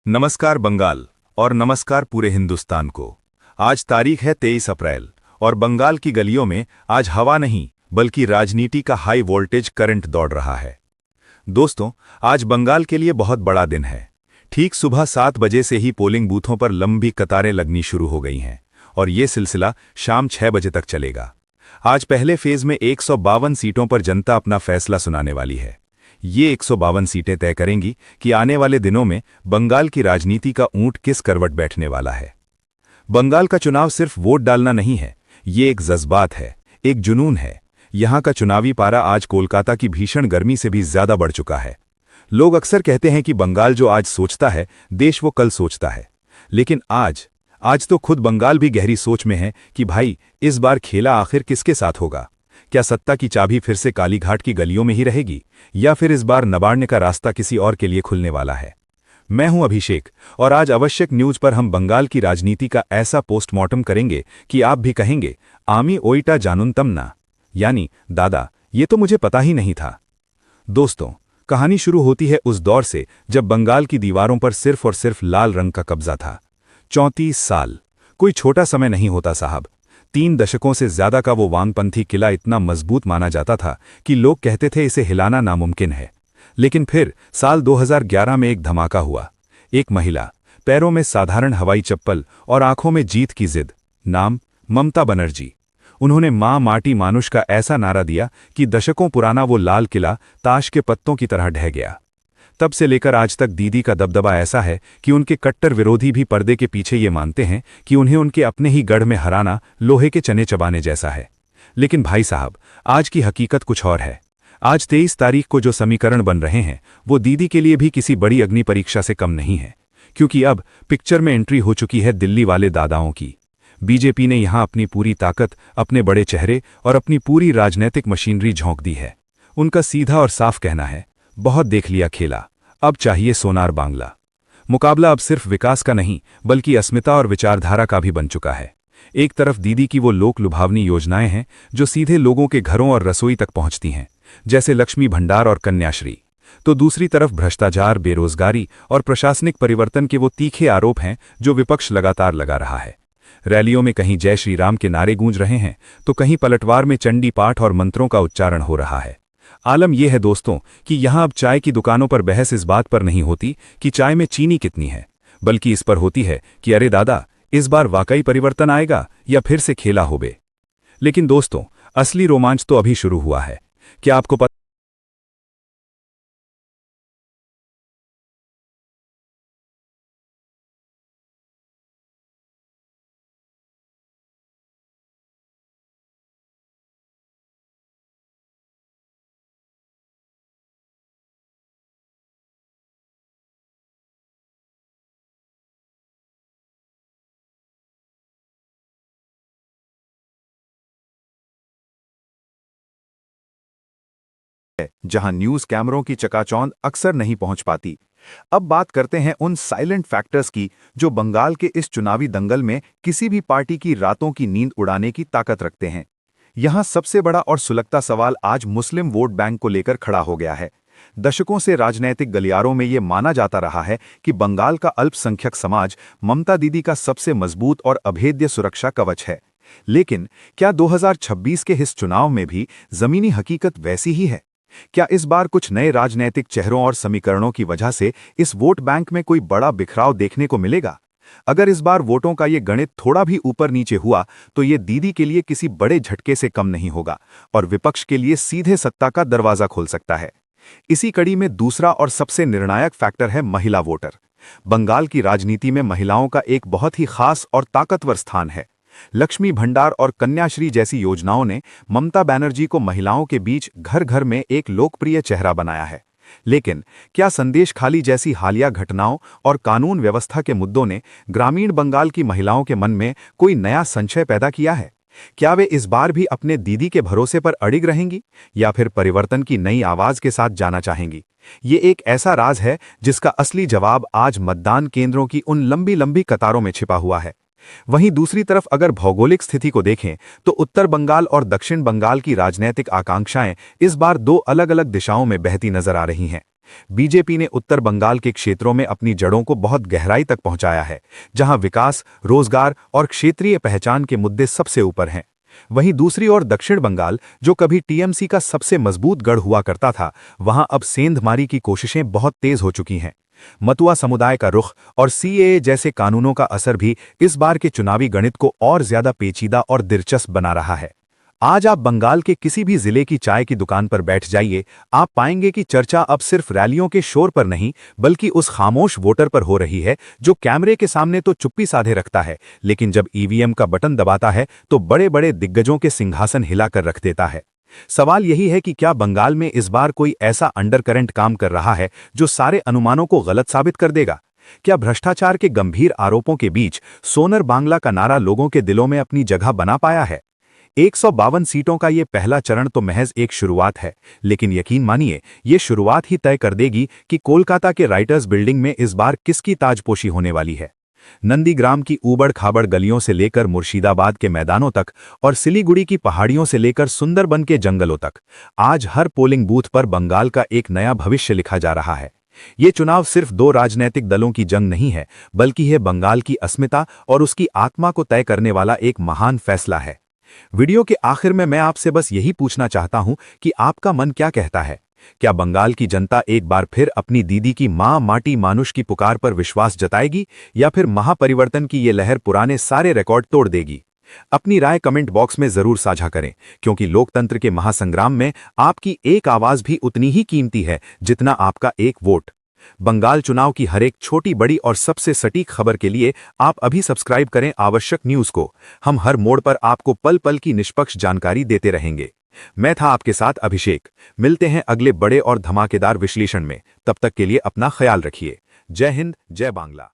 नमस्कार बंगाल और नमस्कार पूरे हिंदुस्तान को। आज तारीख है 23 अप्रैल और बंगाल की गलियों में आज हवा नहीं बल्कि राजनीति का हाई वोल्टेज करंट दौड़ रहा है। दोस्तों, आज बंगाल के लिए बहुत बड़ा दिन है। ठीक सुबह 7 बजे से ही पोलिंग बूथों पर लंबी कतारें लगनी शुरू हो गई हैं और ये सिलसिला शाम 6 बजे तक चलेगा। आज पहले फेज में 152 सीटों पर जनता अपना फैसला सुनाने वाली है। ये 152 सीटें तय करेंगी कि आने वाले दिनों में बंगाल की राजनीति का ऊंट किस करवट बैठने वाला है। बंगाल का चुनाव सिर्फ वोट डालना नहीं है, ये एक जज्बात है, एक जुनून है। यहाँ का चुनावी पारा आज कोलकाता की भीषण गर्मी से भी ज्यादा बढ़ चुका है। लोग अक्सर कहते हैं कि बंगाल जो आज सोचता है देश वो कल सोचता है, लेकिन आज तो खुद बंगाल भी गहरी सोच में है कि भाई इस बार खेला आखिर किसके साथ होगा। क्या सत्ता की चाबी फिर से कालीघाट की गलियों में ही रहेगी या फिर इस बार नबाड़ने का रास्ता किसी और के लिए खुलने वाला है। मैं हूं अभिषेक और आज आवश्यक न्यूज पर हम बंगाल की राजनीति का ऐसा पोस्टमार्टम करेंगे कि आप भी कहेंगे आमी ओइटा जानून तमना, यानी दादा ये तो मुझे पता ही नहीं था। दोस्तों, कहानी शुरू होती है उस दौर से जब बंगाल की दीवारों पर सिर्फ और सिर्फ लाल रंग का कब्जा था। 34 साल कोई छोटा समय नहीं होता साहब। 3 दशकों से ज्यादा का वो वामपंथी किला इतना मजबूत माना जाता था कि लोग कहते थे इसे हिलाना नामुमकिन है। लेकिन फिर साल 2011 में एक धमाका हुआ। एक महिला, पैरों में साधारण हवाई चप्पल और आंखों में जीत की जिद, नाम ममता बनर्जी। उन्होंने मां माटी मानुष का ऐसा नारा दिया कि दशकों पुराना वो लाल किला ताश के पत्तों की तरह ढह गया। तब से लेकर आज तक दीदी का दबदबा ऐसा है कि उनके कट्टर विरोधी भी पर्दे के पीछे ये मानते हैं कि उन्हें उनके अपने ही गढ़ में हराना लोहे के चने चबाने जैसा है। लेकिन भाई साहब, आज की हकीकत कुछ और है। आज 23 तारीख को जो समीकरण बन रहे हैं वो दीदी के लिए भी किसी बड़ी अग्नि परीक्षा से कम नहीं है, क्योंकि अब पिक्चर में एंट्री हो चुकी है दिल्ली वाले दादाओं की। बीजेपी ने यहां अपनी पूरी ताकत, अपने बड़े चेहरे और अपनी पूरी राजनीतिक मशीनरी झोंक दी है। उनका सीधा और साफ कहना है, बहुत देख लिया खेला, अब चाहिए सोनार बांग्ला। मुकाबला अब सिर्फ विकास का नहीं बल्कि अस्मिता और विचारधारा का भी बन चुका है। एक तरफ दीदी की वो लोक लुभावनी योजनाएं हैं जो सीधे लोगों के घरों और रसोई तक पहुंचती हैं, जैसे लक्ष्मी भंडार और कन्याश्री, तो दूसरी तरफ भ्रष्टाचार, बेरोजगारी और प्रशासनिक परिवर्तन के वो तीखे आरोप हैं जो विपक्ष लगातार लगा रहा है। रैलियों में कहीं जय श्री राम के नारे गूंज रहे हैं तो कहीं पलटवार में चंडी पाठ और मंत्रों का उच्चारण हो रहा है। आलम यह है दोस्तों कि यहां अब चाय की दुकानों पर बहस इस बात पर नहीं होती कि चाय में चीनी कितनी है, बल्कि इस पर होती है कि अरे दादा इस बार वाकई परिवर्तन आएगा या फिर से खेला होबे। लेकिन दोस्तों, असली रोमांच तो अभी शुरू हुआ है। क्या आपको पता है जहां न्यूज कैमरों की चकाचौंध अक्सर नहीं पहुंच पाती। अब बात करते हैं उन साइलेंट फैक्टर्स की जो बंगाल के इस चुनावी दंगल में किसी भी पार्टी की रातों की नींद उड़ाने की ताकत रखते हैं। यहां सबसे बड़ा और सुलगता सवाल आज मुस्लिम वोट बैंक को लेकर खड़ा हो गया है। दशकों से राजनैतिक गलियारों में यह माना जाता रहा है कि बंगाल का अल्पसंख्यक समाज ममता दीदी का सबसे मजबूत और अभेद्य सुरक्षा कवच है। लेकिन क्या 2026 के इस चुनाव में भी जमीनी हकीकत वैसी ही है? क्या इस बार कुछ नए राजनैतिक चेहरों और समीकरणों की वजह से इस वोट बैंक में कोई बड़ा बिखराव देखने को मिलेगा? अगर इस बार वोटों का ये गणित थोड़ा भी ऊपर नीचे हुआ तो ये दीदी के लिए किसी बड़े झटके से कम नहीं होगा और विपक्ष के लिए सीधे सत्ता का दरवाजा खोल सकता है। इसी कड़ी में दूसरा और सबसे निर्णायक फैक्टर है महिला वोटर। बंगाल की राजनीति में महिलाओं का एक बहुत ही खास और ताकतवर स्थान है। लक्ष्मी भंडार और कन्याश्री जैसी योजनाओं ने ममता बनर्जी को महिलाओं के बीच घर घर में एक लोकप्रिय चेहरा बनाया है। लेकिन क्या संदेश खाली जैसी हालिया घटनाओं और कानून व्यवस्था के मुद्दों ने ग्रामीण बंगाल की महिलाओं के मन में कोई नया संशय पैदा किया है? क्या वे इस बार भी अपने दीदी के भरोसे पर अड़िग रहेंगी या फिर परिवर्तन की नई आवाज के साथ जाना चाहेंगी? ये एक ऐसा राज है जिसका असली जवाब आज मतदान केंद्रों की उन लंबी लंबी कतारों में छिपा हुआ है। वहीं दूसरी तरफ अगर भौगोलिक स्थिति को देखें तो उत्तर बंगाल और दक्षिण बंगाल की राजनीतिक आकांक्षाएं इस बार 2 अलग अलग दिशाओं में बहती नजर आ रही हैं। बीजेपी ने उत्तर बंगाल के क्षेत्रों में अपनी जड़ों को बहुत गहराई तक पहुंचाया है, जहां विकास, रोजगार और क्षेत्रीय पहचान के मुद्दे सबसे ऊपर हैं। वहीं दूसरी ओर दक्षिण बंगाल, जो कभी टीएमसी का सबसे मजबूत गढ़ हुआ करता था, वहां अब सेंधमारी की कोशिशें बहुत तेज हो चुकी हैं। मतुआ समुदाय का रुख और सीएए जैसे कानूनों का असर भी इस बार के चुनावी गणित को और ज्यादा पेचीदा और दिलचस्प बना रहा है। आज आप बंगाल के किसी भी जिले की चाय की दुकान पर बैठ जाइए, आप पाएंगे कि चर्चा अब सिर्फ रैलियों के शोर पर नहीं, बल्कि उस खामोश वोटर पर हो रही है जो कैमरे के सामने तो चुप्पी साधे रखता है, लेकिन जब ईवीएम का बटन दबाता है तो बड़े बड़े दिग्गजों के सिंहासन हिलाकर रख देता है। सवाल यही है कि क्या बंगाल में इस बार कोई ऐसा अंडरकरंट काम कर रहा है जो सारे अनुमानों को गलत साबित कर देगा? क्या भ्रष्टाचार के गंभीर आरोपों के बीच सोनर बांग्ला का नारा लोगों के दिलों में अपनी जगह बना पाया है? 152 सीटों का ये पहला चरण तो महज एक शुरुआत है, लेकिन यकीन मानिए, ये शुरुआत ही तय कर देगी कि कोलकाता के राइटर्स बिल्डिंग में इस बार किसकी ताजपोशी होने वाली है। नंदीग्राम की ऊबड़ खाबड़ गलियों से लेकर मुर्शिदाबाद के मैदानों तक और सिलीगुड़ी की पहाड़ियों से लेकर सुंदरबन के जंगलों तक, आज हर पोलिंग बूथ पर बंगाल का एक नया भविष्य लिखा जा रहा है। ये चुनाव सिर्फ दो राजनैतिक दलों की जंग नहीं है, बल्कि है बंगाल की अस्मिता और उसकी आत्मा को तय करने वाला एक महान फैसला है। वीडियो के आखिर में मैं आपसे बस यही पूछना चाहता हूं कि आपका मन क्या कहता है? क्या बंगाल की जनता एक बार फिर अपनी दीदी की मां माटी मानुष की पुकार पर विश्वास जताएगी, या फिर महापरिवर्तन की ये लहर पुराने सारे रिकॉर्ड तोड़ देगी? अपनी राय कमेंट बॉक्स में जरूर साझा करें, क्योंकि लोकतंत्र के महासंग्राम में आपकी एक आवाज भी उतनी ही कीमती है जितना आपका एक वोट। बंगाल चुनाव की हर एक छोटी बड़ी और सबसे सटीक खबर के लिए आप अभी सब्सक्राइब करें आवश्यक न्यूज को। हम हर मोड़ पर आपको पल पल की निष्पक्ष जानकारी देते रहेंगे। मैं था आपके साथ अभिषेक। मिलते हैं अगले बड़े और धमाकेदार विश्लेषण में। तब तक के लिए अपना ख्याल रखिए। जय हिंद, जय बांग्ला।